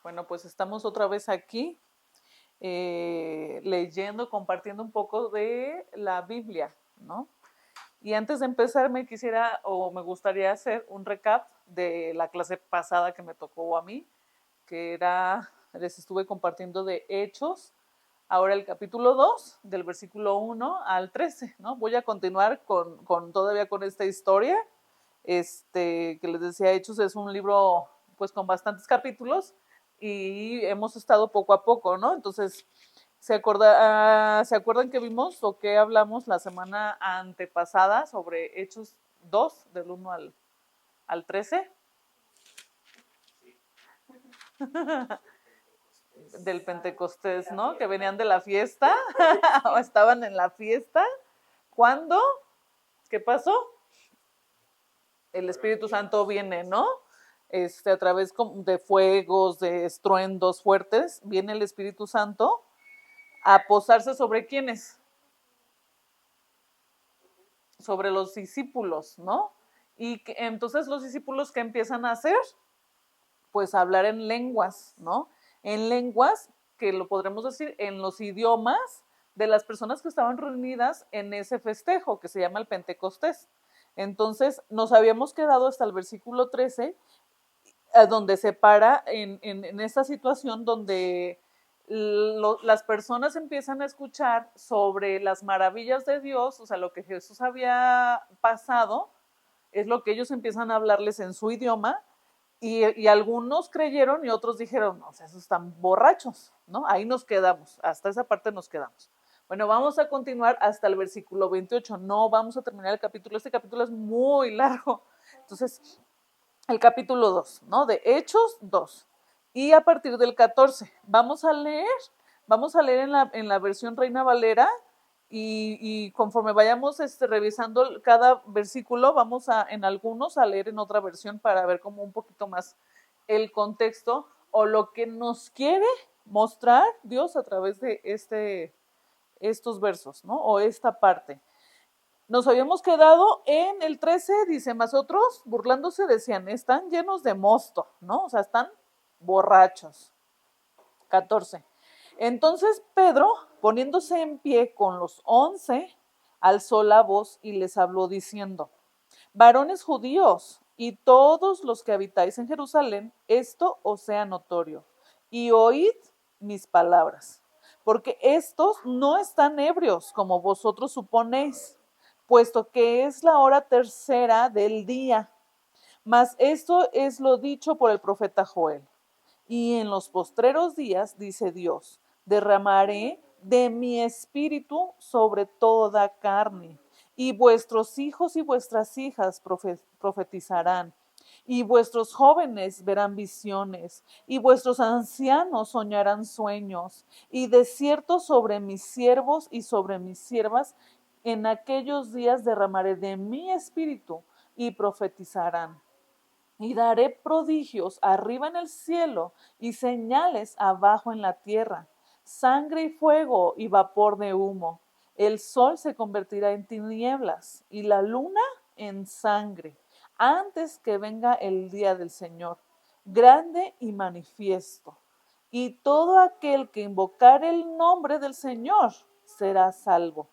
Bueno, pues estamos otra vez aquí leyendo, compartiendo un poco de la Biblia, ¿no? Y antes de empezar me quisiera o me gustaría hacer un recap de la clase pasada que me tocó a mí, que era, les estuve compartiendo de Hechos, ahora el capítulo 2, del versículo 1 al 13, ¿no? Voy a continuar todavía con esta historia, que les decía, Hechos es un libro pues con bastantes capítulos y hemos estado poco a poco, ¿no? Entonces, ¿se acuerdan que vimos o que hablamos la semana antepasada sobre Hechos 2, del 1 al 13? Del Pentecostés, ¿no? Que venían de la fiesta o estaban en la fiesta. ¿Cuándo? ¿Qué pasó? El Espíritu Santo viene, ¿no? A través de fuegos, de estruendos fuertes, viene el Espíritu Santo a posarse sobre quiénes, sobre los discípulos, ¿no? Y entonces los discípulos, ¿qué empiezan a hacer? Pues a hablar en lenguas, ¿no? En lenguas que lo podremos decir en los idiomas de las personas que estaban reunidas en ese festejo que se llama el Pentecostés. Entonces nos habíamos quedado hasta el versículo 13, donde se para en esta situación donde las personas empiezan a escuchar sobre las maravillas de Dios, o sea, lo que Jesús había pasado, es lo que ellos empiezan a hablarles en su idioma, y algunos creyeron y otros dijeron, o sea, esos están borrachos, ¿no? Ahí nos quedamos, hasta esa parte nos quedamos. Bueno, vamos a continuar hasta el versículo 28, no vamos a terminar el capítulo, este capítulo es muy largo, entonces el capítulo 2, ¿no? De Hechos 2. Y a partir del 14, vamos a leer en la versión Reina Valera, y conforme vayamos revisando cada versículo, vamos en algunos a leer en otra versión para ver como un poquito más el contexto o lo que nos quiere mostrar Dios a través de estos versos, ¿no? O esta parte. Nos habíamos quedado en el 13, dice, más otros, burlándose, decían, están llenos de mosto, ¿no? O sea, están borrachos. 14. Entonces Pedro, poniéndose en pie con los 11, alzó la voz y les habló diciendo, varones judíos y todos los que habitáis en Jerusalén, esto os sea notorio, y oíd mis palabras, porque estos no están ebrios como vosotros suponéis, puesto que es la hora tercera del día. Mas esto es lo dicho por el profeta Joel. Y en los postreros días, dice Dios, derramaré de mi espíritu sobre toda carne, y vuestros hijos y vuestras hijas profetizarán, y vuestros jóvenes verán visiones, y vuestros ancianos soñarán sueños, y de cierto sobre mis siervos y sobre mis siervas, en aquellos días derramaré de mi espíritu, y profetizarán. Y daré prodigios arriba en el cielo y señales abajo en la tierra, sangre y fuego y vapor de humo. El sol se convertirá en tinieblas y la luna en sangre, antes que venga el día del Señor, grande y manifiesto. Y todo aquel que invocare el nombre del Señor será salvo.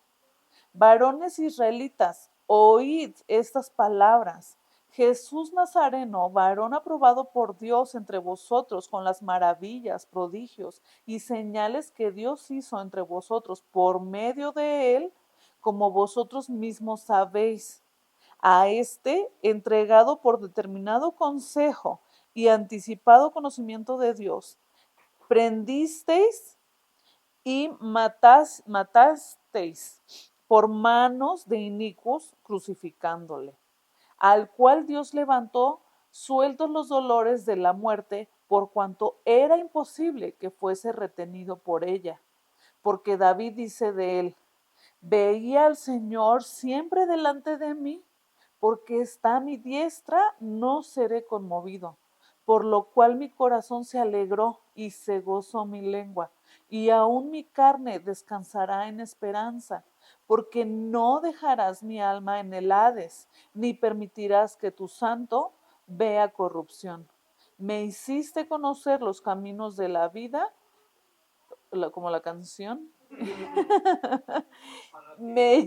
Varones israelitas, oíd estas palabras. Jesús Nazareno, varón aprobado por Dios entre vosotros con las maravillas, prodigios y señales que Dios hizo entre vosotros por medio de él, como vosotros mismos sabéis. A este, entregado por determinado consejo y anticipado conocimiento de Dios, prendisteis y matasteis por manos de inicuos crucificándole, al cual Dios levantó sueltos los dolores de la muerte, por cuanto era imposible que fuese retenido por ella. Porque David dice de él, veía al Señor siempre delante de mí, porque está a mi diestra, no seré conmovido. Por lo cual mi corazón se alegró y se gozó mi lengua, y aún mi carne descansará en esperanza, porque no dejarás mi alma en el Hades, ni permitirás que tu santo vea corrupción. Me hiciste conocer los caminos de la vida, como la canción. Me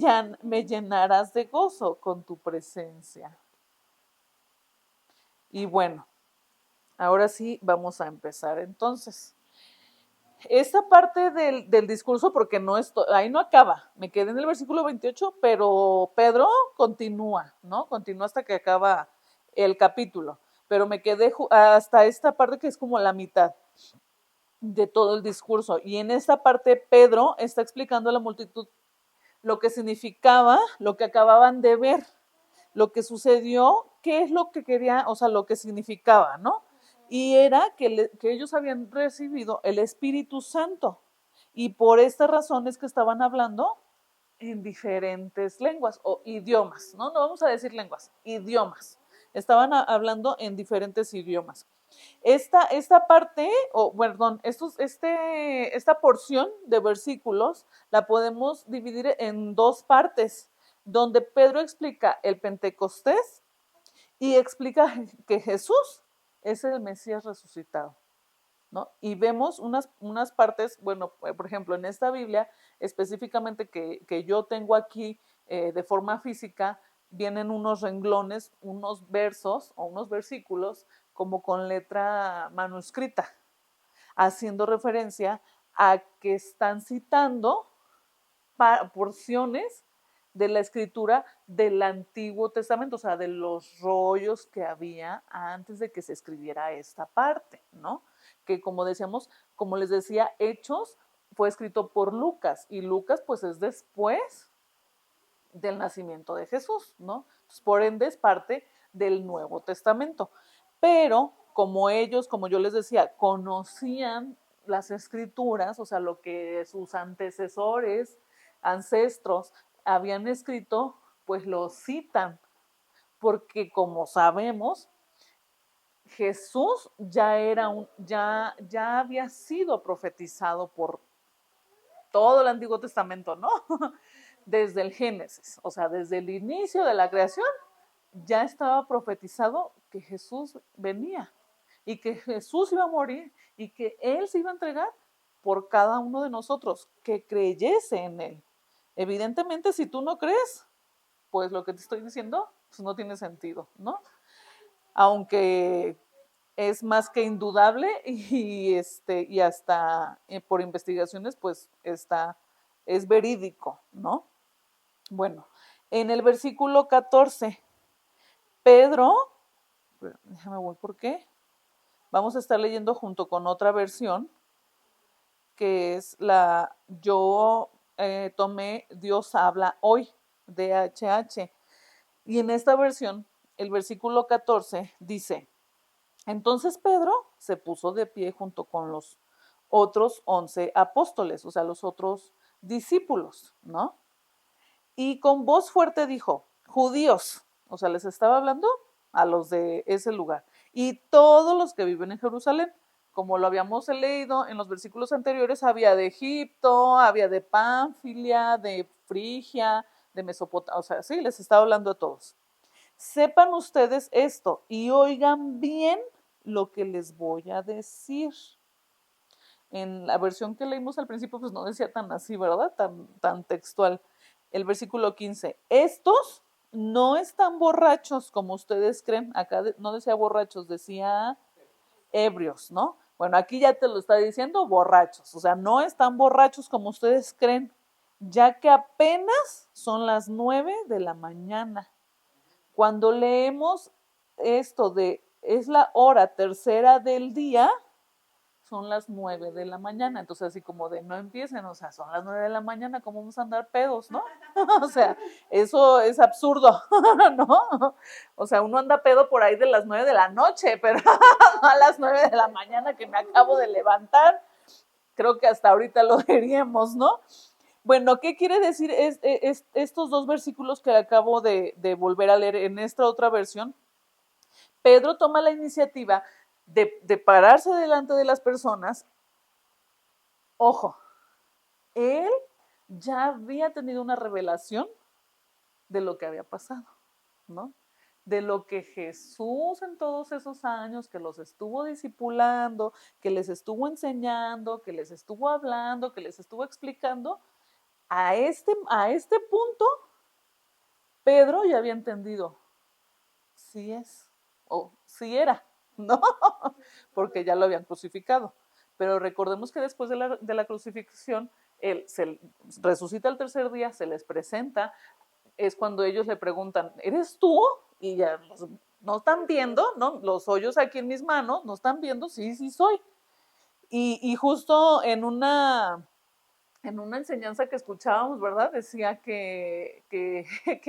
llenarás de gozo con tu presencia. Y bueno, ahora sí vamos a empezar entonces. Esta parte del discurso, porque no ahí no acaba, me quedé en el versículo 28, pero Pedro continúa, ¿no? Continúa hasta que acaba el capítulo, pero me quedé hasta esta parte que es como la mitad de todo el discurso. Y en esta parte Pedro está explicando a la multitud lo que significaba, lo que acababan de ver, lo que sucedió, qué es lo que quería, o sea, lo que significaba, ¿no? Y era que ellos habían recibido el Espíritu Santo. Y por esta razón es que estaban hablando en diferentes lenguas o idiomas, ¿no? No vamos a decir lenguas, idiomas. Estaban hablando en diferentes idiomas. Esta parte, o perdón, esta porción de versículos la podemos dividir en dos partes, donde Pedro explica el Pentecostés y explica que Jesús es el Mesías resucitado, ¿no? Y vemos unas partes, bueno, por ejemplo, en esta Biblia específicamente que yo tengo aquí de forma física, vienen unos renglones, unos versos o unos versículos como con letra manuscrita, haciendo referencia a que están citando porciones de la escritura del Antiguo Testamento, o sea, de los rollos que había antes de que se escribiera esta parte, ¿no? Que como decíamos, como les decía, Hechos fue escrito por Lucas y Lucas pues es después del nacimiento de Jesús, ¿no? Pues, por ende es parte del Nuevo Testamento. Pero como ellos, como yo les decía, conocían las escrituras, o sea, lo que sus antecesores, ancestros habían escrito, pues lo citan, porque como sabemos, Jesús ya había sido profetizado por todo el Antiguo Testamento, ¿no? Desde el Génesis, o sea, desde el inicio de la creación, ya estaba profetizado que Jesús venía y que Jesús iba a morir y que Él se iba a entregar por cada uno de nosotros, que creyese en Él. Evidentemente, si tú no crees, pues lo que te estoy diciendo pues no tiene sentido, ¿no? Aunque es más que indudable y hasta por investigaciones pues es verídico, ¿no? Bueno, en el versículo 14, Pedro, déjame ver por qué, vamos a estar leyendo junto con otra versión, que es yo tomé Dios habla hoy, DHH, y en esta versión, el versículo 14 dice, entonces Pedro se puso de pie junto con los otros 11 apóstoles, o sea, los otros discípulos, ¿no? Y con voz fuerte dijo, judíos, o sea, les estaba hablando a los de ese lugar, y todos los que viven en Jerusalén, como lo habíamos leído en los versículos anteriores, había de Egipto, había de Pánfilia, de Frigia, de Mesopotamia, o sea, sí, les estaba hablando a todos. Sepan ustedes esto y oigan bien lo que les voy a decir. En la versión que leímos al principio, pues no decía tan así, ¿verdad? Tan textual. El versículo 15. Estos no están borrachos como ustedes creen. Acá no decía borrachos, decía ebrios, ¿no? Bueno, aquí ya te lo está diciendo borrachos. O sea, no están borrachos como ustedes creen, ya que apenas son las 9 de la mañana. Cuando leemos esto de es la hora tercera del día, son las 9 de la mañana. Entonces, así como de no empiecen, o sea, son las 9 de la mañana, ¿cómo vamos a andar pedos, no? O sea, eso es absurdo, ¿no? O sea, uno anda pedo por ahí de las 9 de la noche, pero a las 9 de la mañana que me acabo de levantar, creo que hasta ahorita lo diríamos, ¿no? Bueno, ¿qué quiere decir estos dos versículos que acabo de volver a leer en esta otra versión? Pedro toma la iniciativa de pararse delante de las personas. Ojo, él ya había tenido una revelación de lo que había pasado, ¿no? de lo que Jesús en todos esos años que los estuvo discipulando, que les estuvo enseñando, que les estuvo hablando, que les estuvo explicando, a este punto Pedro ya había entendido, sí es, o sí era, ¿no? Porque ya lo habían crucificado. Pero recordemos que después de la crucifixión, él se resucita el tercer día, se les presenta, es cuando ellos le preguntan, ¿eres tú? Y ya no están viendo, ¿no? Los hoyos aquí en mis manos, no están viendo, sí, sí soy. Y justo en una enseñanza que escuchábamos, ¿verdad? Decía que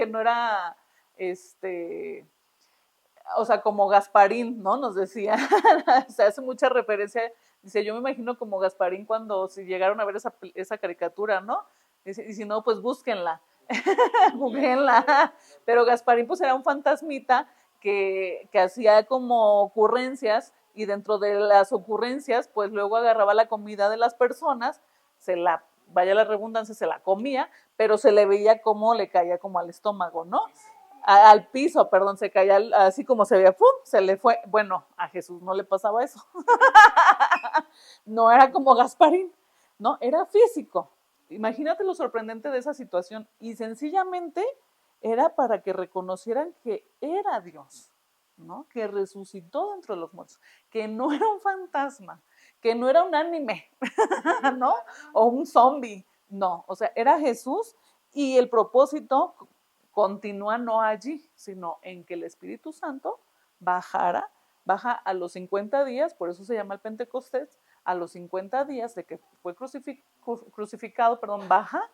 no era, o sea, como Gasparín, ¿no? Nos decía, se hace mucha referencia, dice, yo me imagino como Gasparín cuando si llegaron a ver esa caricatura, ¿no? Dice, y si no, pues búsquenla, googleenla. Pero Gasparín pues era un fantasmita que hacía como ocurrencias y dentro de las ocurrencias pues luego agarraba la comida de las personas, vaya la redundancia, se la comía, pero se le veía como le caía como al estómago, ¿no? Al piso, perdón, se caía así como se veía, ¡pum! Se le fue. Bueno, a Jesús no le pasaba eso. No era como Gasparín, ¿no? Era físico. Imagínate lo sorprendente de esa situación. Y sencillamente era para que reconocieran que era Dios, ¿no? Que resucitó dentro de los muertos, que no era un fantasma, que no era un anime, ¿no? O un zombie, no. O sea, era Jesús y el propósito continúa no allí, sino en que el Espíritu Santo baja a los 50 días, por eso se llama el Pentecostés, a los 50 días de que fue crucificado, baja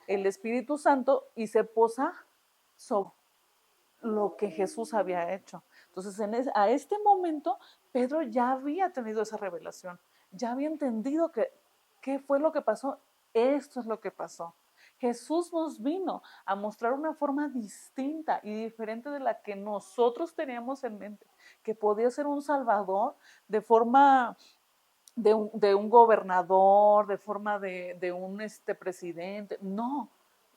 el Espíritu Santo y se posa sobre lo que Jesús había hecho. Entonces, a este momento, Pedro ya había tenido esa revelación, ya había entendido qué fue lo que pasó, esto es lo que pasó. Jesús nos vino a mostrar una forma distinta y diferente de la que nosotros teníamos en mente, que podía ser un salvador de forma de un gobernador, de forma de un presidente, no,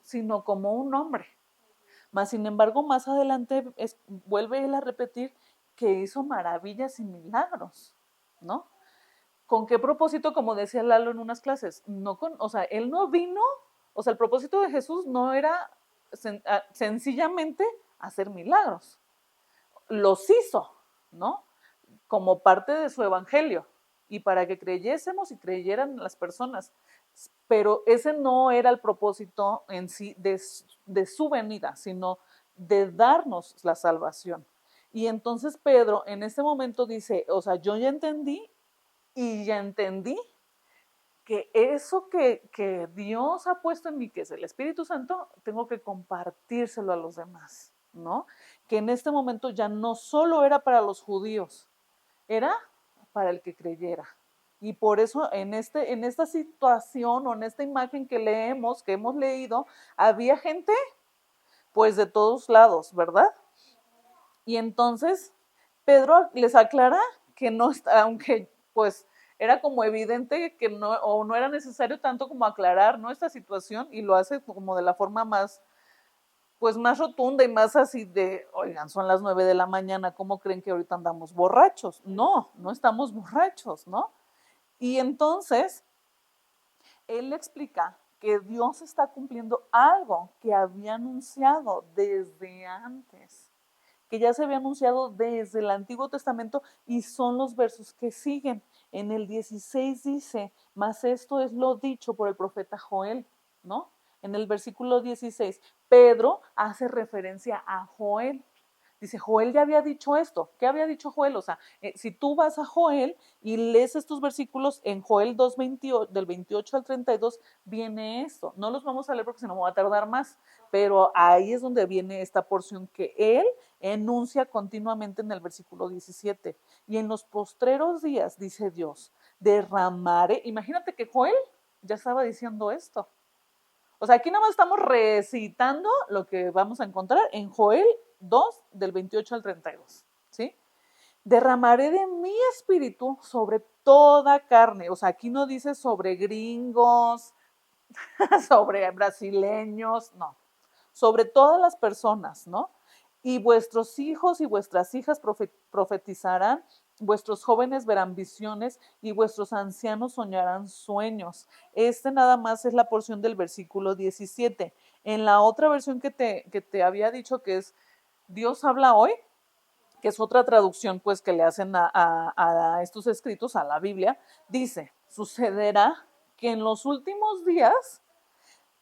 sino como un hombre. Mas, sin embargo, más adelante vuelve él a repetir que hizo maravillas y milagros, ¿no? ¿Con qué propósito? Como decía Lalo en unas clases, o sea, él no vino, o sea, el propósito de Jesús no era sencillamente hacer milagros, los hizo, ¿no? Como parte de su evangelio y para que creyésemos y creyeran las personas. Pero ese no era el propósito en sí de su venida, sino de darnos la salvación. Y entonces Pedro en este momento dice, o sea, yo ya entendí y ya entendí que eso que Dios ha puesto en mí, que es el Espíritu Santo, tengo que compartírselo a los demás, ¿no? Que en este momento ya no solo era para los judíos, era para el que creyera. Y por eso en esta situación o en esta imagen que leemos, que hemos leído, había gente pues de todos lados, ¿verdad? Y entonces Pedro les aclara que no está, aunque pues era como evidente que no, o no era necesario tanto como aclarar, ¿no? Esta situación, y lo hace como de la forma más, pues más rotunda y más así de, oigan, son las 9 de la mañana, ¿cómo creen que ahorita andamos borrachos? No, no estamos borrachos, ¿no? Y entonces, él le explica que Dios está cumpliendo algo que había anunciado desde antes, que ya se había anunciado desde el Antiguo Testamento y son los versos que siguen. En el 16 dice, mas esto es lo dicho por el profeta Joel, ¿no? En el versículo 16, Pedro hace referencia a Joel. Dice, Joel ya había dicho esto. ¿Qué había dicho Joel? O sea, si tú vas a Joel y lees estos versículos en Joel 2, del 28 al 32, viene esto. No los vamos a leer porque si no me va a tardar más, pero ahí es donde viene esta porción que él enuncia continuamente en el versículo 17. Y en los postreros días, dice Dios, derramaré. Imagínate que Joel ya estaba diciendo esto. O sea, aquí nada más estamos recitando lo que vamos a encontrar en Joel 2, del 28 al 32, ¿sí? Derramaré de mi espíritu sobre toda carne. O sea, aquí no dice sobre gringos, sobre brasileños, no. Sobre todas las personas, ¿no? y vuestros hijos y vuestras hijas profetizarán, vuestros jóvenes verán visiones y vuestros ancianos soñarán sueños. Este nada más es la porción del versículo 17. En la otra versión que te había dicho, que es Dios habla hoy, que es otra traducción pues que le hacen a estos escritos, a la Biblia, dice, sucederá que en los últimos días,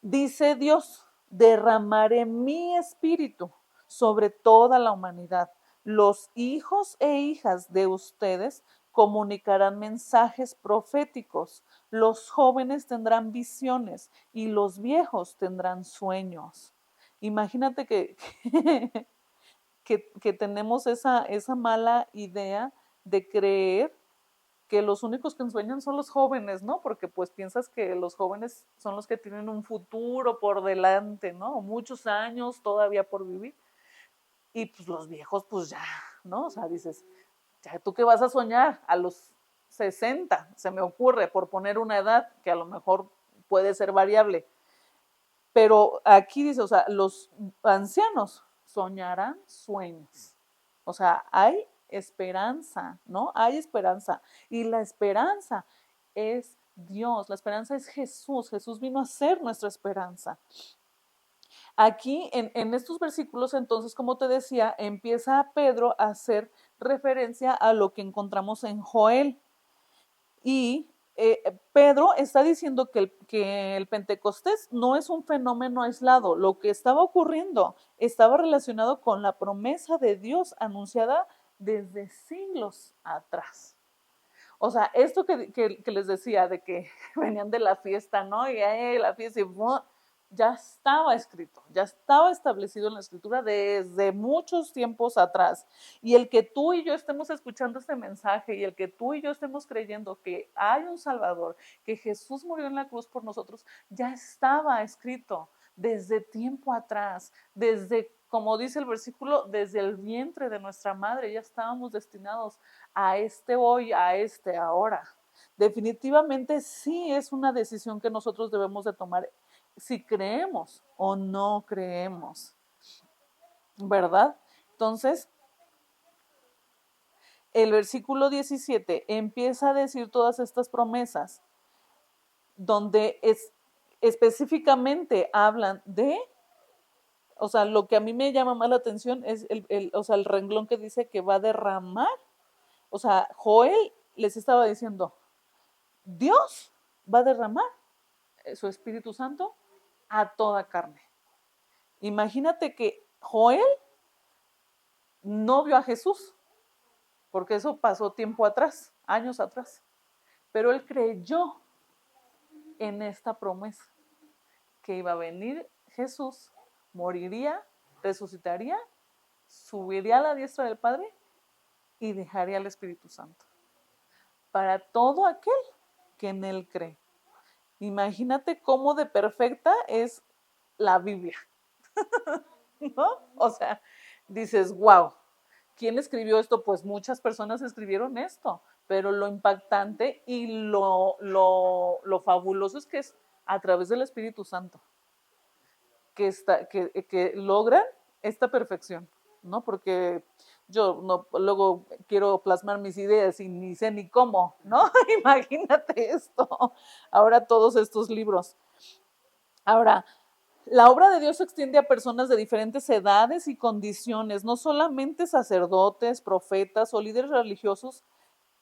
dice Dios, derramaré mi espíritu sobre toda la humanidad. Los hijos e hijas de ustedes comunicarán mensajes proféticos, los jóvenes tendrán visiones y los viejos tendrán sueños. Imagínate que tenemos esa mala idea de creer que los únicos que sueñan son los jóvenes, ¿no? Porque pues piensas que los jóvenes son los que tienen un futuro por delante, ¿no? Muchos años todavía por vivir. Y pues los viejos pues ya, ¿no? O sea, dices, ya, ¿tú qué vas a soñar? A los 60, se me ocurre, por poner una edad que a lo mejor puede ser variable. Pero aquí dice, o sea, los ancianos soñarán sueños. O sea, hay esperanza, ¿no? Hay esperanza. Y la esperanza es Dios, la esperanza es Jesús. Jesús vino a ser nuestra esperanza. Aquí, en estos versículos, entonces, como te decía, empieza Pedro a hacer referencia a lo que encontramos en Joel. Y Pedro está diciendo que el Pentecostés no es un fenómeno aislado. Lo que estaba ocurriendo estaba relacionado con la promesa de Dios anunciada desde siglos atrás. O sea, esto que les decía de que venían de la fiesta, ¿no? Y la fiesta y ya estaba escrito, ya estaba establecido en la escritura desde muchos tiempos atrás. Y el que tú y yo estemos escuchando este mensaje y el que tú y yo estemos creyendo que hay un Salvador, que Jesús murió en la cruz por nosotros, ya estaba escrito desde tiempo atrás, desde, como dice el versículo, desde el vientre de nuestra madre, ya estábamos destinados a este hoy, a este ahora. Definitivamente sí es una decisión que nosotros debemos de tomar si creemos o no creemos, ¿verdad? Entonces, el versículo 17 empieza a decir todas estas promesas, donde específicamente hablan de, o sea, lo que a mí me llama más la atención es o sea, el renglón que dice que va a derramar. O sea, Joel les estaba diciendo, Dios va a derramar su Espíritu Santo a toda carne. Imagínate que Joel no vio a Jesús, porque eso pasó tiempo atrás, años atrás, pero él creyó en esta promesa, que iba a venir Jesús, moriría, resucitaría, subiría a la diestra del Padre y dejaría al Espíritu Santo para todo aquel que en él cree. Imagínate cómo de perfecta es la Biblia, ¿no? O sea, dices, wow, ¿quién escribió esto? Pues muchas personas escribieron esto, pero lo impactante y lo fabuloso es que es a través del Espíritu Santo que logran esta perfección, ¿no? Porque yo no, luego quiero plasmar mis ideas y ni sé ni cómo, ¿no? Imagínate esto. Ahora todos estos libros. Ahora, la obra de Dios se extiende a personas de diferentes edades y condiciones, no solamente sacerdotes, profetas o líderes religiosos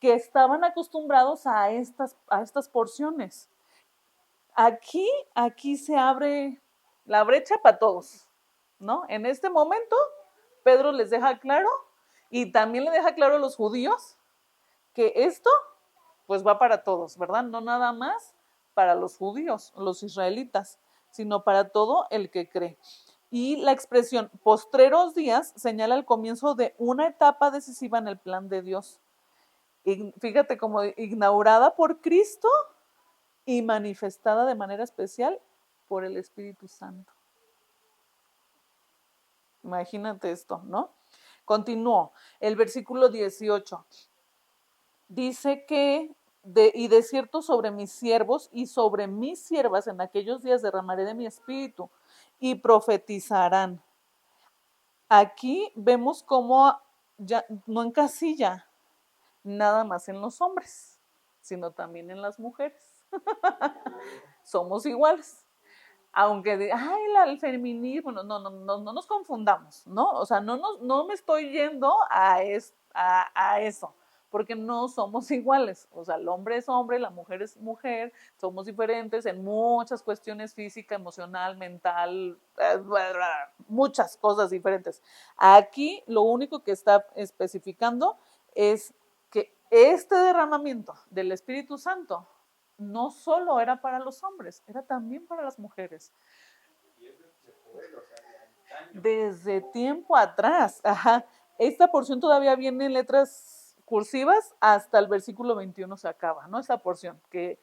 que estaban acostumbrados a estas porciones. Aquí se abre la brecha para todos, ¿no? En este momento, Pedro les deja claro y también le deja claro a los judíos que esto pues va para todos, ¿verdad? No nada más para los judíos, los israelitas, sino para todo el que cree. Y la expresión postreros días señala el comienzo de una etapa decisiva en el plan de Dios. Y fíjate, como inaugurada por Cristo y manifestada de manera especial por el Espíritu Santo. Imagínate esto, ¿no? Continuó el versículo 18. Dice que y de cierto sobre mis siervos y sobre mis siervas en aquellos días derramaré de mi espíritu y profetizarán. aquí vemos cómo ya no encasilla nada más en los hombres, sino también en las mujeres. Somos iguales. Aunque ay, el feminismo, no nos confundamos, ¿no? O sea, no me estoy yendo a eso, porque no somos iguales. O sea, el hombre es hombre, la mujer es mujer, somos diferentes en muchas cuestiones física, emocional, mental, muchas cosas diferentes. Aquí lo único que está especificando es que este derramamiento del Espíritu Santo no solo era para los hombres, era también para las mujeres. Desde tiempo atrás, ajá. Esta porción todavía viene en letras cursivas hasta el versículo 21 se acaba, ¿no? Esa porción, que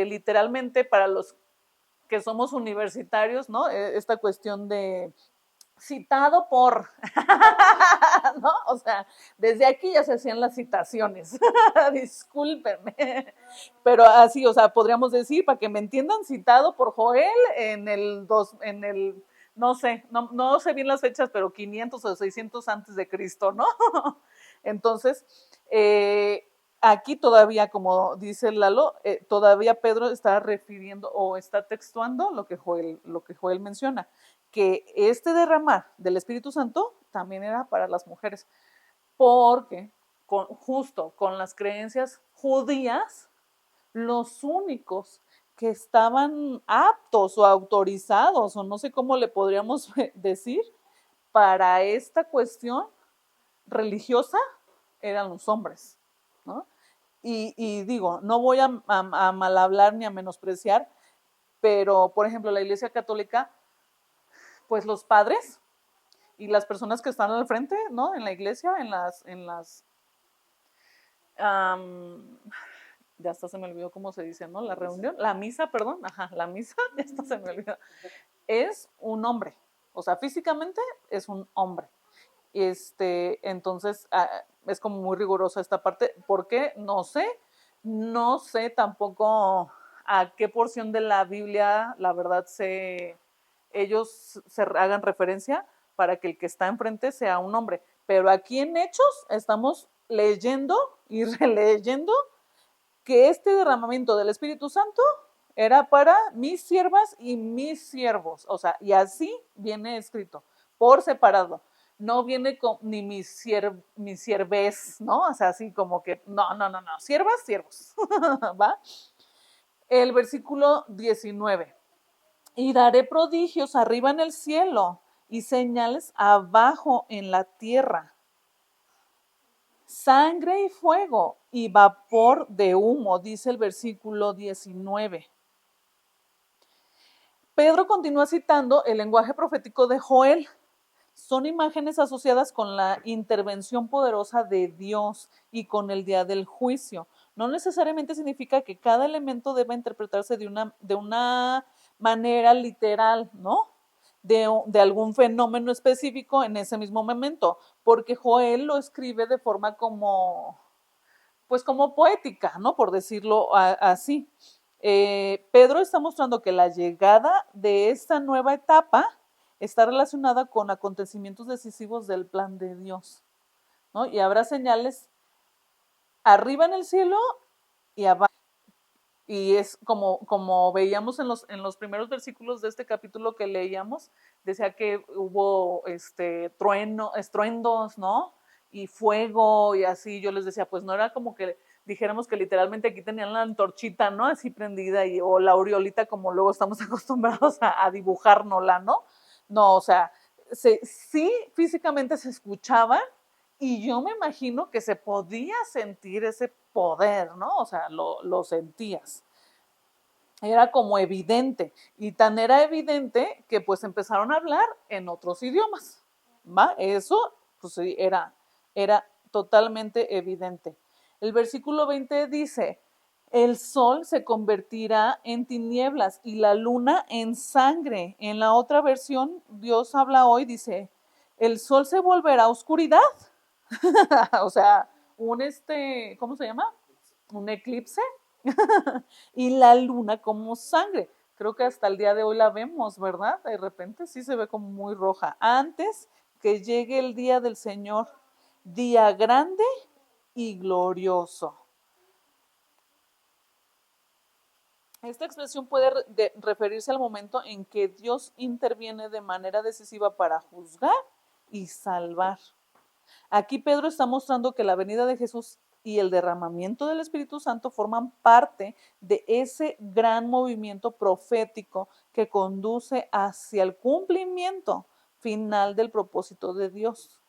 literalmente para los que somos universitarios, ¿no? Esta cuestión de citado por, ¿no? O sea, desde aquí ya se hacían las citaciones, discúlpenme, pero así, o sea, podríamos decir, para que me entiendan, citado por Joel no sé bien las fechas, pero 500 o 600 antes de Cristo, ¿no? Entonces, aquí todavía, como dice Lalo, todavía Pedro está refiriendo o está textuando lo que Joel menciona, que este derramar del Espíritu Santo también era para las mujeres, porque justo con las creencias judías, los únicos que estaban aptos o autorizados, o no sé cómo le podríamos decir, para esta cuestión religiosa eran los hombres, ¿no? Y digo, no voy a mal hablar ni a menospreciar, pero por ejemplo la Iglesia Católica, pues los padres y las personas que están al frente, ¿no? En la iglesia, ya hasta se me olvidó cómo se dice, ¿no? La reunión, la misa, perdón, ajá, la misa, ya hasta se me olvidó. Es un hombre, o sea, físicamente es un hombre. Entonces, es como muy rigurosa esta parte. ¿Por qué? No sé tampoco a qué porción de la Biblia, la verdad, ellos se hagan referencia para que el que está enfrente sea un hombre. Pero aquí en Hechos estamos leyendo y releyendo que este derramamiento del Espíritu Santo era para mis siervas y mis siervos. O sea, y así viene escrito, por separado. No viene con ni mis sierves, ¿no? O sea, así como que, no, siervas, siervos. ¿Va? El versículo 19. Y daré prodigios arriba en el cielo y señales abajo en la tierra. Sangre y fuego y vapor de humo, dice el versículo 19. Pedro continúa citando el lenguaje profético de Joel. Son imágenes asociadas con la intervención poderosa de Dios y con el día del juicio. No necesariamente significa que cada elemento deba interpretarse de una manera literal, ¿no? De algún fenómeno específico en ese mismo momento, porque Joel lo escribe de forma pues como poética, ¿no? Por decirlo así. Pedro está mostrando que la llegada de esta nueva etapa está relacionada con acontecimientos decisivos del plan de Dios, ¿no? Y habrá señales arriba en el cielo y abajo. Y es como veíamos en los primeros versículos de este capítulo que leíamos, decía que hubo estruendos, ¿no? Y fuego y así. Yo les decía, pues no era como que dijéramos que literalmente aquí tenían la antorchita, ¿no? Así prendida o la aureolita como luego estamos acostumbrados a dibujárnosla, ¿no? No, o sea, sí físicamente se escuchaba y yo me imagino que se podía sentir ese poder, ¿no? O sea, lo sentías. Era como evidente. Y tan era evidente que pues empezaron a hablar en otros idiomas. ¿Va? Eso, pues sí, era totalmente evidente. El versículo 20 dice, el sol se convertirá en tinieblas y la luna en sangre. En la otra versión, Dios habla hoy, dice, el sol se volverá oscuridad. O sea, ¿cómo se llama? Un eclipse. Y la luna como sangre. Creo que hasta el día de hoy la vemos, ¿verdad? De repente sí se ve como muy roja. Antes que llegue el día del Señor, día grande y glorioso. Esta expresión puede referirse al momento en que Dios interviene de manera decisiva para juzgar y salvar. Aquí Pedro está mostrando que la venida de Jesús y el derramamiento del Espíritu Santo forman parte de ese gran movimiento profético que conduce hacia el cumplimiento final del propósito de Dios,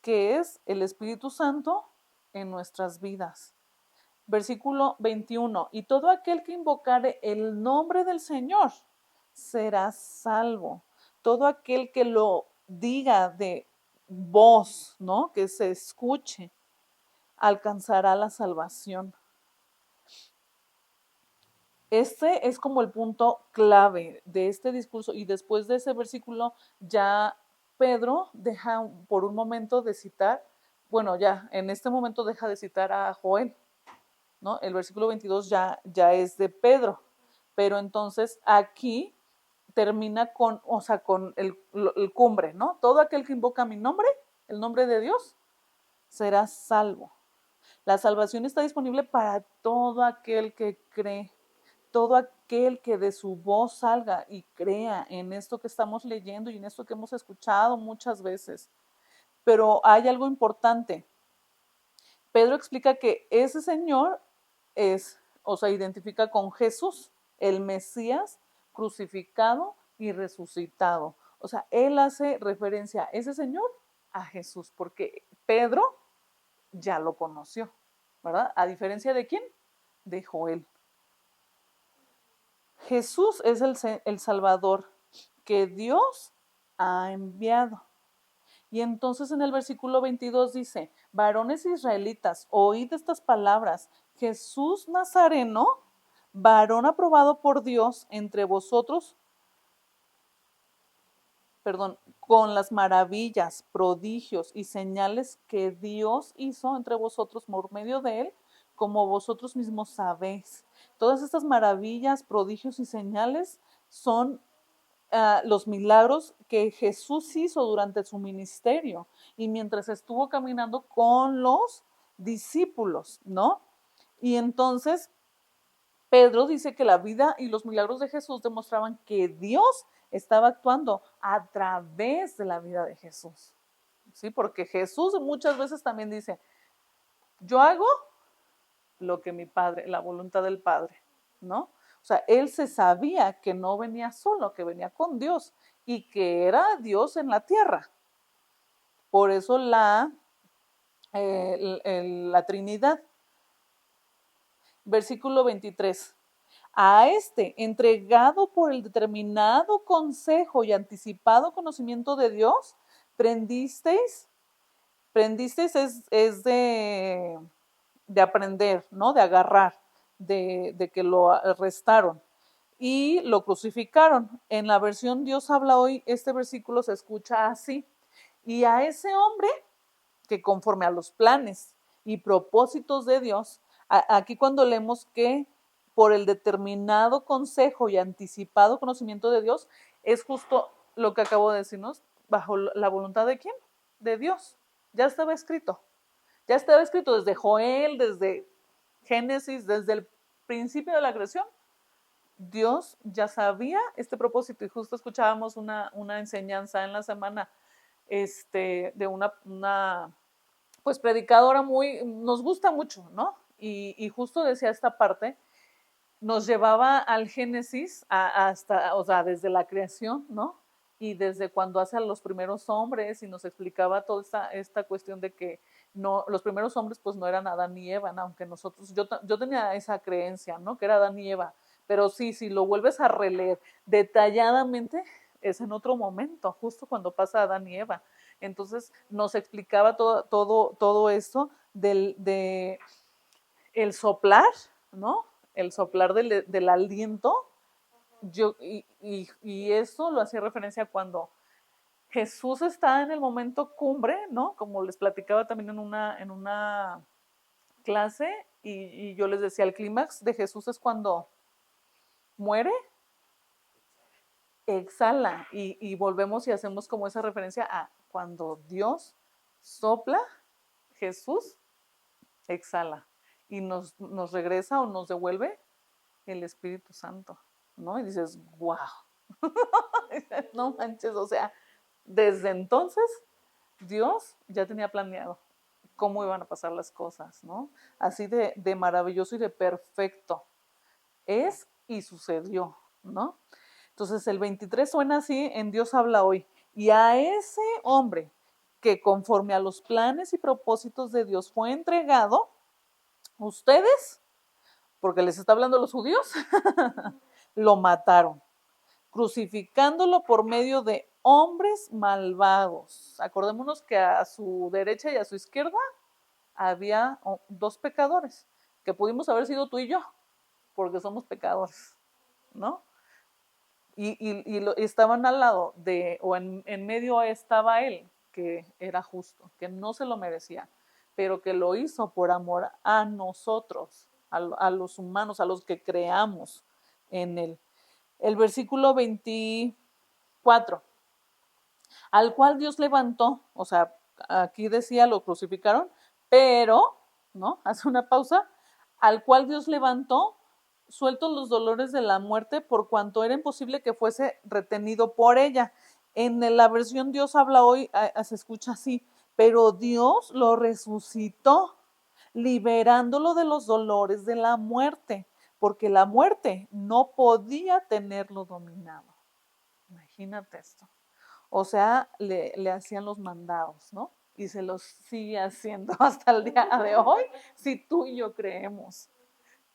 que es el Espíritu Santo en nuestras vidas. Versículo 21, y todo aquel que invocare el nombre del Señor será salvo. Todo aquel que lo diga de voz, ¿no? Que se escuche, alcanzará la salvación. Este es como el punto clave de este discurso, y después de ese versículo ya Pedro deja por un momento de citar, bueno, ya en este momento deja de citar a Joel, ¿no? El versículo 22 ya es de Pedro, pero entonces aquí termina con, o sea, con el cumbre, ¿no? Todo aquel que invoca mi nombre, el nombre de Dios, será salvo. La salvación está disponible para todo aquel que cree, todo aquel que de su voz salga y crea en esto que estamos leyendo y en esto que hemos escuchado muchas veces. Pero hay algo importante. Pedro explica que ese Señor es, o sea, identifica con Jesús, el Mesías crucificado y resucitado. O sea, él hace referencia a ese Señor, a Jesús, porque Pedro ya lo conoció, ¿verdad? A diferencia de quién? De Joel. Jesús es el Salvador que Dios ha enviado. Y entonces en el versículo 22 dice, varones israelitas, oíd estas palabras, Jesús Nazareno, varón aprobado por Dios entre vosotros, con las maravillas, prodigios y señales que Dios hizo entre vosotros por medio de él, como vosotros mismos sabéis. Todas estas maravillas, prodigios y señales son los milagros que Jesús hizo durante su ministerio y mientras estuvo caminando con los discípulos, ¿no? Y entonces Pedro dice que la vida y los milagros de Jesús demostraban que Dios estaba actuando a través de la vida de Jesús, ¿sí? Porque Jesús muchas veces también dice, yo hago lo que mi Padre, la voluntad del Padre, ¿no? O sea, él se sabía que no venía solo, que venía con Dios y que era Dios en la tierra. Por eso la Trinidad. Versículo 23. A este, entregado por el determinado consejo y anticipado conocimiento de Dios, prendisteis es de aprender, ¿no? De agarrar, de que lo arrestaron y lo crucificaron. En la versión Dios habla hoy, este versículo se escucha así. Y a ese hombre que conforme a los planes y propósitos de Dios, aquí cuando leemos que por el determinado consejo y anticipado conocimiento de Dios, es justo lo que acabo de decirnos, bajo la voluntad de quién? De Dios. Ya estaba escrito. Ya estaba escrito desde Joel, desde Génesis, desde el principio de la creación. Dios ya sabía este propósito y justo escuchábamos una enseñanza en la semana de una pues predicadora nos gusta mucho, ¿no? Y justo decía esta parte, nos llevaba al Génesis hasta, o sea, desde la creación, ¿no? Y desde cuando hace a los primeros hombres y nos explicaba toda esta cuestión de que no, los primeros hombres pues no eran Adán y Eva, ¿no? Aunque nosotros, yo tenía esa creencia, ¿no? Que era Adán y Eva, pero sí, si lo vuelves a releer detalladamente, es en otro momento, justo cuando pasa Adán y Eva. Entonces nos explicaba todo esto de el soplar, ¿no? El soplar del aliento. Y eso lo hacía referencia cuando Jesús está en el momento cumbre, ¿no? Como les platicaba también en una clase, y yo les decía, el clímax de Jesús es cuando muere, exhala. Y volvemos y hacemos como esa referencia a cuando Dios sopla, Jesús exhala y nos regresa o nos devuelve el Espíritu Santo, ¿no? Y dices, wow, no manches, o sea, desde entonces Dios ya tenía planeado cómo iban a pasar las cosas, ¿no? Así de maravilloso y de perfecto es y sucedió, ¿no? Entonces el 23 suena así en Dios habla hoy. Y a ese hombre que conforme a los planes y propósitos de Dios fue entregado, ustedes, porque les está hablando a los judíos, lo mataron, crucificándolo por medio de hombres malvados. Acordémonos que a su derecha y a su izquierda había dos pecadores, que pudimos haber sido tú y yo, porque somos pecadores, ¿no? Y estaban al lado de, o en medio estaba él, que era justo, que no se lo merecía, pero que lo hizo por amor a nosotros, a los humanos, a los que creamos en él. El versículo 24, al cual Dios levantó, o sea, aquí decía, lo crucificaron, pero, ¿no? Hace una pausa, al cual Dios levantó, sueltos los dolores de la muerte, por cuanto era imposible que fuese retenido por ella. En la versión Dios habla hoy, se escucha así, pero Dios lo resucitó, liberándolo de los dolores de la muerte, porque la muerte no podía tenerlo dominado. Imagínate esto. O sea, le hacían los mandados, ¿no? Y se los sigue haciendo hasta el día de hoy, si tú y yo creemos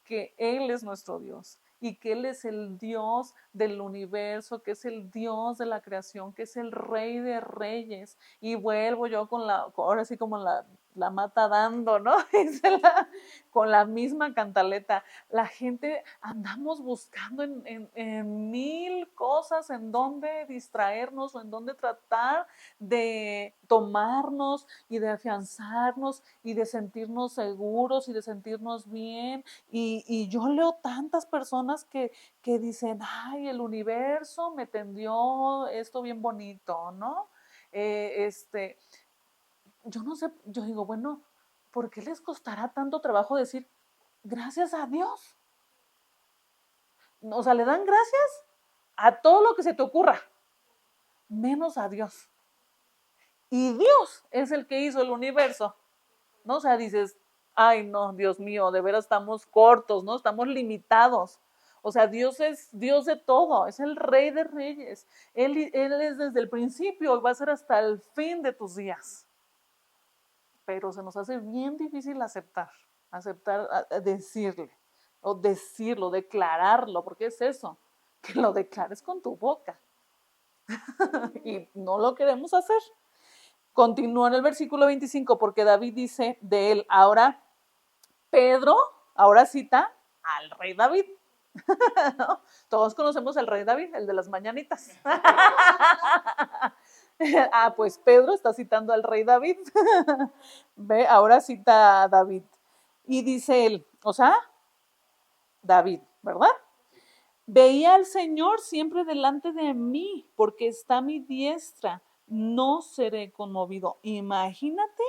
que Él es nuestro Dios y que Él es el Dios del universo, que es el Dios de la creación, que es el Rey de Reyes. Y vuelvo yo ahora sí como la mata dando, ¿no? Con la misma cantaleta. La gente andamos buscando en mil cosas en donde distraernos o en donde tratar de tomarnos y de afianzarnos y de sentirnos seguros y de sentirnos bien. Y yo leo tantas personas que dicen, ay, el universo me tendió esto bien bonito, ¿no? Yo no sé, yo digo, bueno, ¿por qué les costará tanto trabajo decir gracias a Dios? O sea, le dan gracias a todo lo que se te ocurra, menos a Dios. Y Dios es el que hizo el universo, ¿no? O sea, dices, ay, no, Dios mío, de veras estamos cortos, ¿no? Estamos limitados. O sea, Dios es Dios de todo, es el Rey de Reyes. Él es desde el principio y va a ser hasta el fin de tus días. Pero se nos hace bien difícil aceptar, decirle, o decirlo, declararlo, porque es eso, que lo declares con tu boca. Y no lo queremos hacer. Continúa en el versículo 25, porque David dice de él, ahora Pedro, ahora cita al rey David. ¿No? Todos conocemos al rey David, el de las mañanitas. Pues Pedro está citando al rey David. Ve, ahora cita a David. Y dice él, o sea, David, ¿verdad? Veía al Señor siempre delante de mí, porque está a mi diestra, no seré conmovido. Imagínate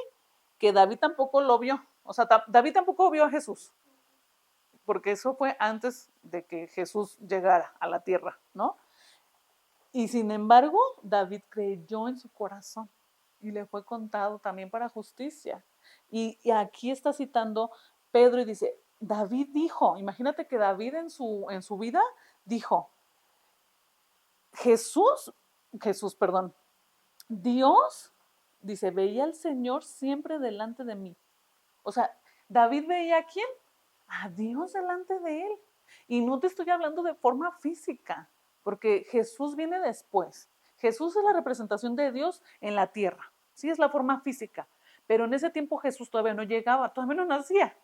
que David tampoco lo vio, o sea, David tampoco vio a Jesús, porque eso fue antes de que Jesús llegara a la tierra, ¿no? Y sin embargo, David creyó en su corazón y le fue contado también para justicia. Y aquí está citando Pedro y dice, David dijo, imagínate que David en su vida dijo, perdón, Dios, dice, veía al Señor siempre delante de mí. O sea, David veía a quién? A Dios delante de él. Y no te estoy hablando de forma física, porque Jesús viene después. Jesús es la representación de Dios en la tierra. Sí, es la forma física. Pero en ese tiempo Jesús todavía no llegaba, todavía no nacía.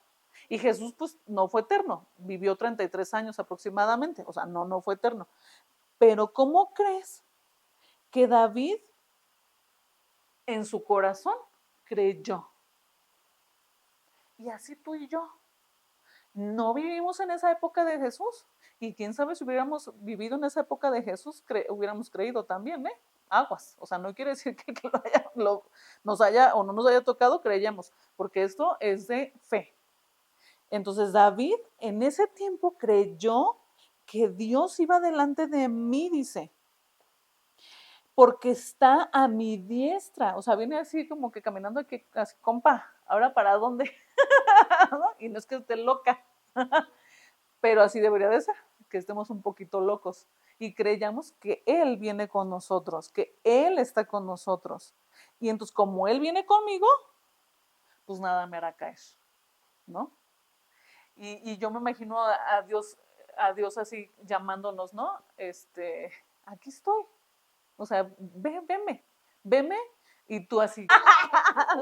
Y Jesús pues no fue eterno, vivió 33 años aproximadamente, o sea, no fue eterno. Pero ¿cómo crees que David en su corazón creyó? Y así tú y yo. No vivimos en esa época de Jesús. Y quién sabe si hubiéramos vivido en esa época de Jesús, hubiéramos creído también, ¿eh? Aguas. O sea, no quiere decir que nos haya o no nos haya tocado, creíamos, porque esto es de fe. Entonces David en ese tiempo creyó que Dios iba delante de mí, dice, porque está a mi diestra. O sea, viene así como que caminando aquí, así, compa, ¿ahora para dónde? Y no es que esté loca, pero así debería de ser, que estemos un poquito locos y creyamos que Él viene con nosotros, que Él está con nosotros. Y entonces, como Él viene conmigo, pues nada me hará caer, ¿no? Y yo me imagino a Dios así llamándonos, ¿no? Aquí estoy. O sea, veme, y tú así,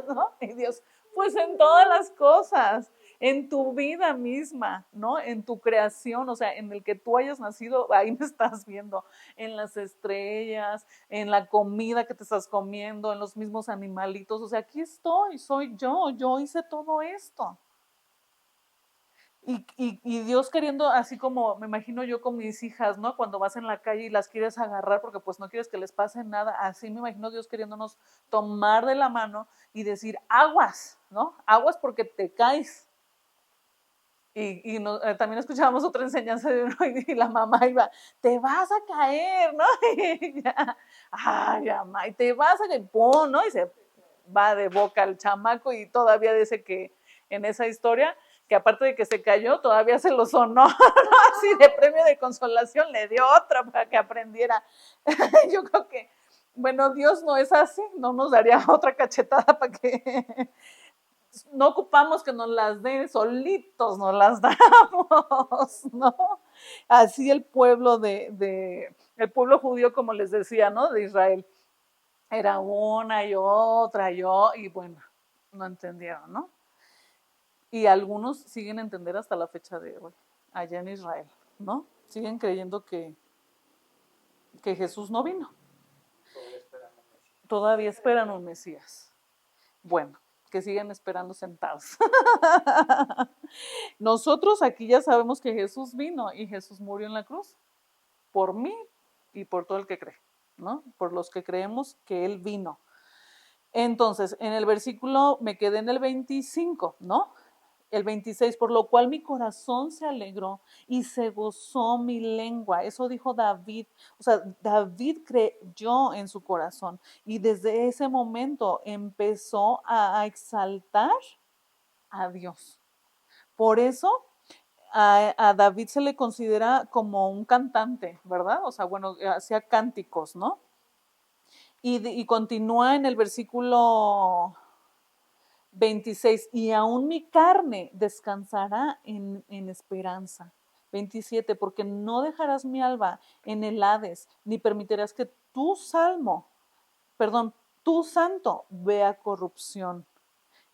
¿no? Y Dios, pues en todas las cosas, en tu vida misma, ¿no? En tu creación, o sea, en el que tú hayas nacido, ahí me estás viendo, en las estrellas, en la comida que te estás comiendo, en los mismos animalitos, o sea, aquí estoy, soy yo hice todo esto. Y Dios queriendo, así como me imagino yo con mis hijas, ¿no? Cuando vas en la calle y las quieres agarrar porque pues no quieres que les pase nada, así me imagino Dios queriéndonos tomar de la mano y decir, aguas, ¿no? Aguas porque te caes. También escuchábamos otra enseñanza de uno y la mamá iba, te vas a caer, ¿no? Y ya, ay, mamá, y te vas a caer, ¡pum!, ¿no? Y se va de boca el chamaco y todavía dice que en esa historia, que aparte de que se cayó, todavía se lo sonó, ¿no? Así de premio de consolación le dio otra para que aprendiera. Yo creo que, bueno, Dios no es así, no nos daría otra cachetada para que no ocupamos que nos las den, solitos nos las damos, ¿no? Así el pueblo el pueblo judío, como les decía, ¿no? De Israel, era una y otra, y bueno, no entendieron, ¿no? Y algunos siguen a entender hasta la fecha de hoy, allá en Israel, ¿no? Siguen creyendo que Jesús no vino. Todavía esperan un Mesías. Bueno, que sigan esperando sentados. Nosotros aquí ya sabemos que Jesús vino y Jesús murió en la cruz por mí y por todo el que cree, ¿no? Por los que creemos que Él vino. Entonces, en el versículo, me quedé en el 25, ¿no? El 26, por lo cual mi corazón se alegró y se gozó mi lengua. Eso dijo David. O sea, David creyó en su corazón y desde ese momento empezó a exaltar a Dios. Por eso a David se le considera como un cantante, ¿verdad? O sea, bueno, hacía cánticos, ¿no? Y continúa en el versículo 26, y aún mi carne descansará en esperanza. 27, porque no dejarás mi alma en el Hades, ni permitirás que tu santo vea corrupción.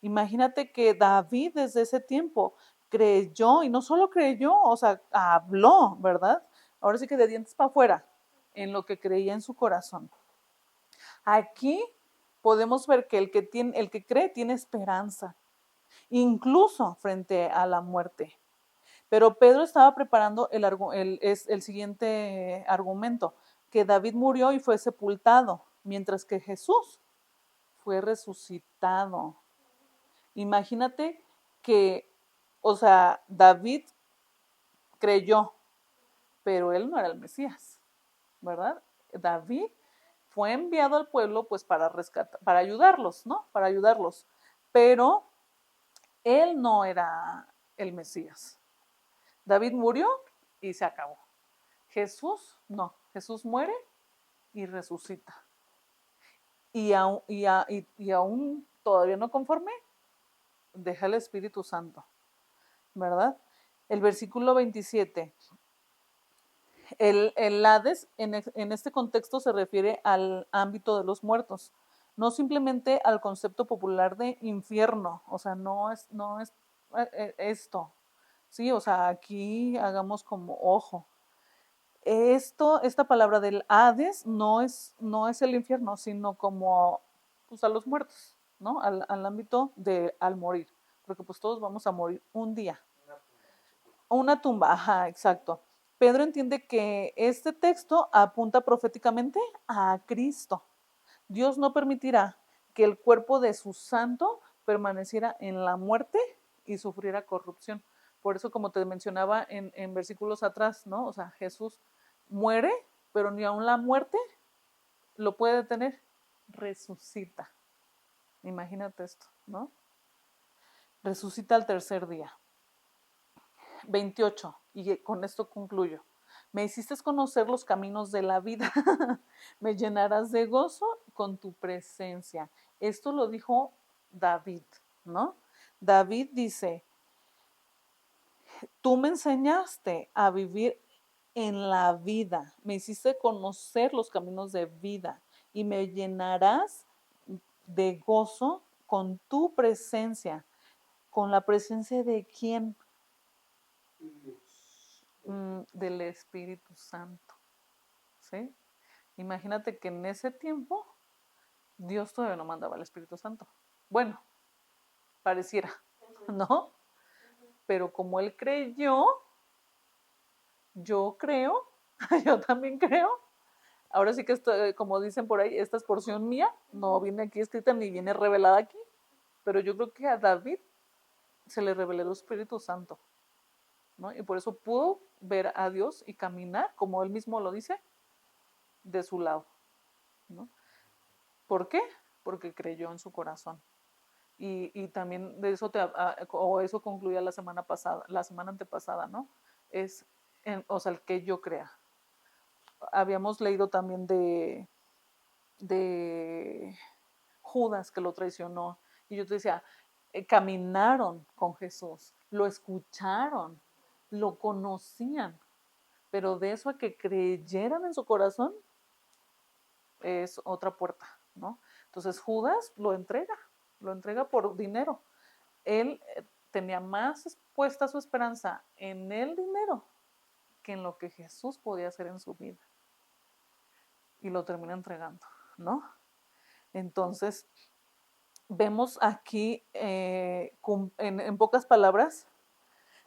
Imagínate que David desde ese tiempo creyó, y no solo creyó, o sea, habló, ¿verdad? Ahora sí que de dientes para afuera, en lo que creía en su corazón. Aquí podemos ver que el que cree tiene esperanza, incluso frente a la muerte. Pero Pedro estaba preparando el siguiente argumento, que David murió y fue sepultado, mientras que Jesús fue resucitado. Imagínate que, o sea, David creyó, pero él no era el Mesías, ¿verdad? David fue enviado al pueblo pues para rescatar, para ayudarlos, ¿no? Para ayudarlos, pero él no era el Mesías. David murió y se acabó. Jesús, no, Jesús muere y resucita. Y aún todavía no conforme, deja el Espíritu Santo, ¿verdad? El versículo 27. El Hades en este contexto se refiere al ámbito de los muertos, no simplemente al concepto popular de infierno, o sea, no es esto, sí, o sea, aquí hagamos como ojo. Esta palabra del Hades no es el infierno, sino como pues, a los muertos, ¿no? Al ámbito de al morir, porque pues todos vamos a morir un día. Una tumba, ajá, exacto. Pedro entiende que este texto apunta proféticamente a Cristo. Dios no permitirá que el cuerpo de su santo permaneciera en la muerte y sufriera corrupción. Por eso, como te mencionaba en versículos atrás, ¿no? O sea, Jesús muere, pero ni aun la muerte lo puede detener. Resucita. Imagínate esto, ¿no? Resucita al tercer día. 28, y con esto concluyo. Me hiciste conocer los caminos de la vida, me llenarás de gozo con tu presencia. Esto lo dijo David, ¿no? David dice, tú me enseñaste a vivir en la vida, me hiciste conocer los caminos de vida y me llenarás de gozo con tu presencia. ¿Con la presencia de quién? Del Espíritu Santo, ¿sí? Imagínate que en ese tiempo Dios todavía no mandaba al Espíritu Santo. Bueno, pareciera, ¿no? Pero como él creyó, yo creo, yo también creo. Ahora sí que esto, como dicen por ahí, esta es porción mía, no viene aquí escrita ni viene revelada aquí, pero yo creo que a David se le reveló el Espíritu Santo, ¿no? Y por eso pudo ver a Dios y caminar, como él mismo lo dice, de su lado, ¿no? ¿Por qué? Porque creyó en su corazón. Y también de eso o eso concluía la semana pasada, la semana antepasada, ¿no? Es, o sea, el que yo crea. Habíamos leído también de Judas que lo traicionó. Y yo te decía, caminaron con Jesús, lo escucharon, lo conocían, pero de eso a que creyeran en su corazón es otra puerta, ¿no? Entonces Judas lo entrega por dinero. Él tenía más puesta su esperanza en el dinero que en lo que Jesús podía hacer en su vida. Y lo termina entregando, ¿no? Entonces, vemos aquí, en pocas palabras,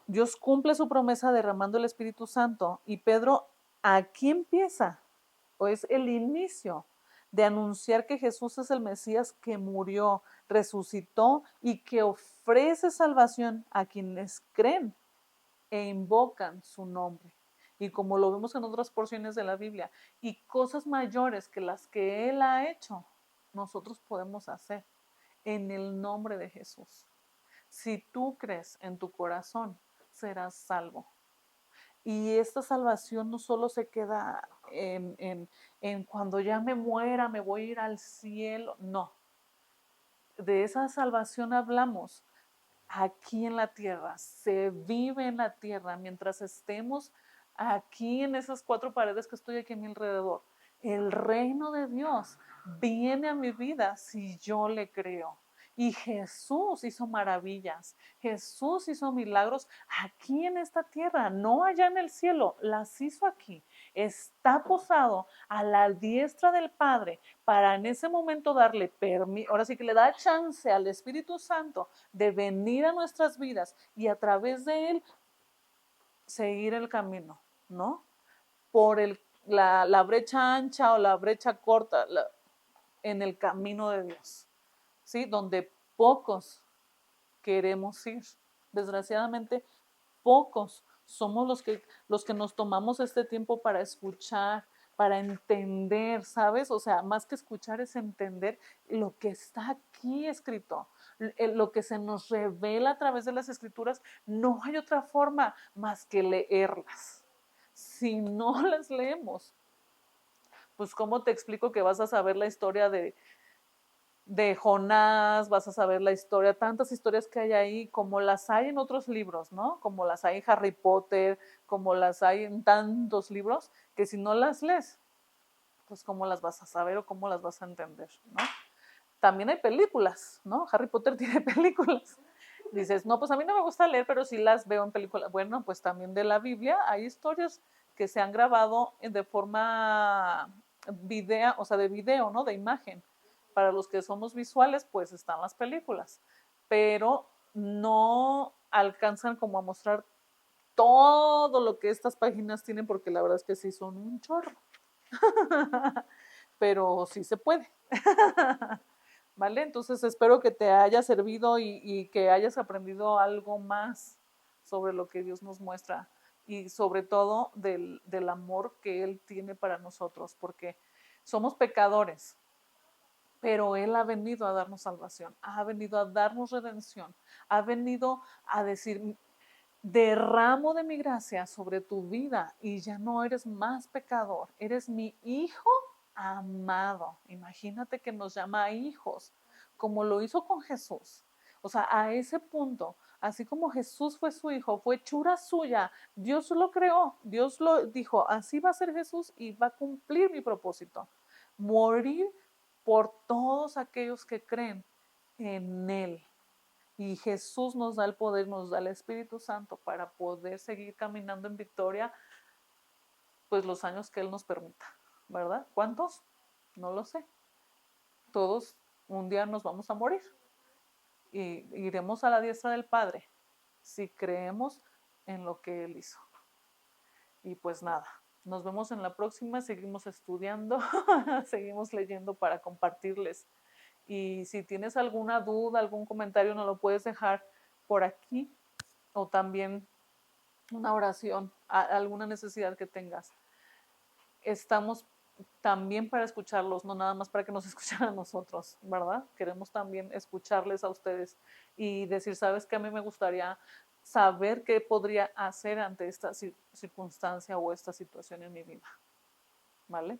Dios cumple su promesa derramando el Espíritu Santo y Pedro aquí empieza, o es el inicio de anunciar que Jesús es el Mesías que murió, resucitó y que ofrece salvación a quienes creen e invocan su nombre. Y como lo vemos en otras porciones de la Biblia, y cosas mayores que las que Él ha hecho, nosotros podemos hacer en el nombre de Jesús. Si tú crees en tu corazón, serás salvo. Y esta salvación no solo se queda en cuando ya me muera, me voy a ir al cielo. No. De esa salvación hablamos aquí en la tierra. Se vive en la tierra mientras estemos aquí en esas cuatro paredes que estoy aquí a mi alrededor. El reino de Dios viene a mi vida si yo le creo. Y Jesús hizo maravillas, Jesús hizo milagros aquí en esta tierra, no allá en el cielo, las hizo aquí. Está posado a la diestra del Padre para en ese momento darle permiso, ahora sí que le da chance al Espíritu Santo de venir a nuestras vidas y a través de él seguir el camino, ¿no? Por la brecha ancha o la brecha corta, en el camino de Dios, ¿sí? Donde pocos queremos ir. Desgraciadamente, pocos somos los que nos tomamos este tiempo para escuchar, para entender, ¿sabes? O sea, más que escuchar es entender lo que está aquí escrito, lo que se nos revela a través de las escrituras. No hay otra forma más que leerlas. Si no las leemos, pues ¿cómo te explico que vas a saber la historia de Jonás, vas a saber la historia, tantas historias que hay ahí, como las hay en otros libros, ¿no? Como las hay en Harry Potter, como las hay en tantos libros, que si no las lees, pues cómo las vas a saber o cómo las vas a entender, ¿no? También hay películas, ¿no? Harry Potter tiene películas. Dices, no, pues a mí no me gusta leer, pero sí las veo en películas. Bueno, pues también de la Biblia hay historias que se han grabado de forma video, o sea, de video, ¿no? De imagen. Para los que somos visuales, pues están las películas, pero no alcanzan como a mostrar todo lo que estas páginas tienen, porque la verdad es que sí son un chorro. Pero sí se puede. ¿Vale? Entonces espero que te haya servido y que hayas aprendido algo más sobre lo que Dios nos muestra y sobre todo del amor que Él tiene para nosotros, porque somos pecadores, pero Él ha venido a darnos salvación, ha venido a darnos redención, ha venido a decir, derramo de mi gracia sobre tu vida y ya no eres más pecador, eres mi hijo amado. Imagínate que nos llama hijos, como lo hizo con Jesús. O sea, a ese punto, así como Jesús fue su hijo, fue hechura suya, Dios lo creó, Dios lo dijo, así va a ser Jesús y va a cumplir mi propósito. Morir por todos aquellos que creen en Él. Y Jesús nos da el poder, nos da el Espíritu Santo para poder seguir caminando en victoria, pues los años que Él nos permita, ¿verdad? ¿Cuántos? No lo sé. Todos un día nos vamos a morir y iremos a la diestra del Padre si creemos en lo que Él hizo. Y pues nada, nos vemos en la próxima, seguimos estudiando, seguimos leyendo para compartirles. Y si tienes alguna duda, algún comentario, nos lo puedes dejar por aquí o también una oración, alguna necesidad que tengas. Estamos también para escucharlos, no nada más para que nos escuchen a nosotros, ¿verdad? Queremos también escucharles a ustedes y decir, ¿sabes qué? A mí me gustaría saber qué podría hacer ante esta circunstancia o esta situación en mi vida, ¿vale?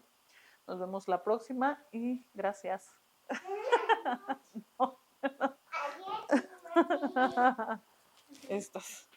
Nos vemos la próxima y gracias. Estas.